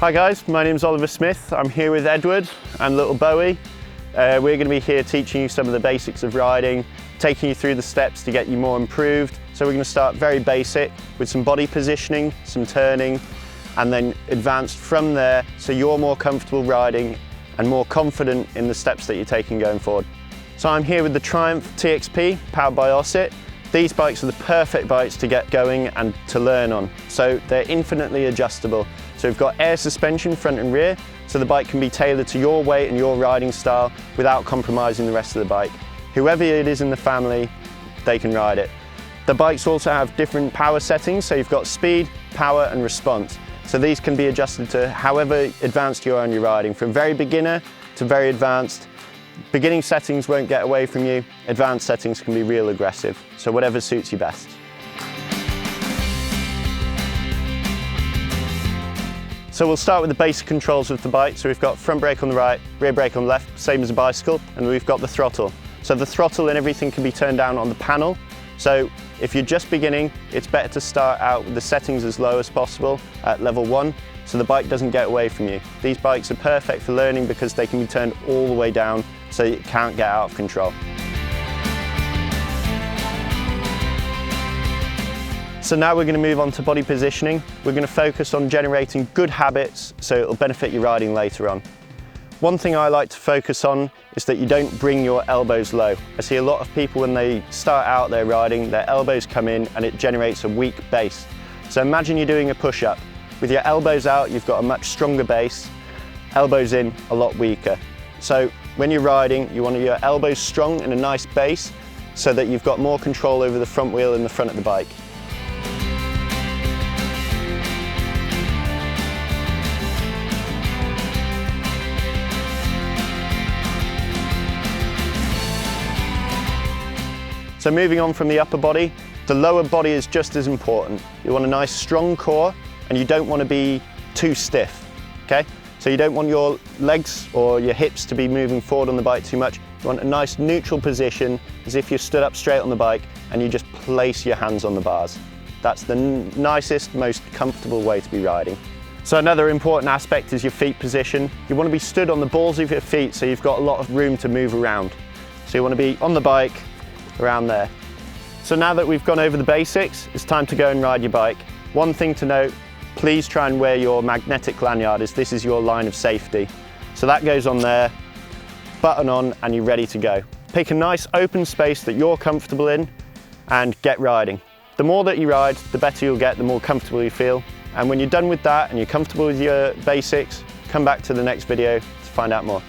Hi guys, my name's Oliver Smith. I'm here with Edward and little Bowie. We're going to be here teaching you some of the basics of riding, taking you through the steps to get you more improved. So we're going to start very basic with some body positioning, some turning, and then advance from there so you're more comfortable riding and more confident in the steps that you're taking going forward. So I'm here with the Triumph TXP powered by Osset. These bikes are the perfect bikes to get going and to learn on. So they're infinitely adjustable. So we've got air suspension front and rear, so the bike can be tailored to your weight and your riding style without compromising the rest of the bike. Whoever it is in the family, they can ride it. The bikes also have different power settings, so you've got speed, power and response. So these can be adjusted to however advanced you are in your riding, from very beginner to very advanced. Beginning settings won't get away from you, advanced settings can be real aggressive, so whatever suits you best. So we'll start with the basic controls of the bike. So we've got front brake on the right, rear brake on the left, same as a bicycle, and we've got the throttle. So the throttle and everything can be turned down on the panel. So if you're just beginning, it's better to start out with the settings as low as possible at level 1, so the bike doesn't get away from you. These bikes are perfect for learning because they can be turned all the way down so you can't get out of control. So now we're going to move on to body positioning. We're going to focus on generating good habits so it'll benefit your riding later on. One thing I like to focus on is that you don't bring your elbows low. I see a lot of people when they start out their riding, their elbows come in and it generates a weak base. So imagine you're doing a push-up. With your elbows out, you've got a much stronger base, elbows in, a lot weaker. So when you're riding, you want your elbows strong and a nice base so that you've got more control over the front wheel and the front of the bike. So moving on from the upper body, the lower body is just as important. You want a nice strong core and you don't want to be too stiff, okay? So you don't want your legs or your hips to be moving forward on the bike too much. You want a nice neutral position as if you're stood up straight on the bike and you just place your hands on the bars. That's the nicest, most comfortable way to be riding. So another important aspect is your feet position. You want to be stood on the balls of your feet so you've got a lot of room to move around. So you want to be on the bike, around there. So now that we've gone over the basics, it's time to go and ride your bike. One thing to note, please try and wear your magnetic lanyard as this is your line of safety. So that goes on there, button on, and you're ready to go. Pick a nice open space that you're comfortable in and get riding. The more that you ride, the better you'll get, the more comfortable you feel. And when you're done with that and you're comfortable with your basics, come back to the next video to find out more.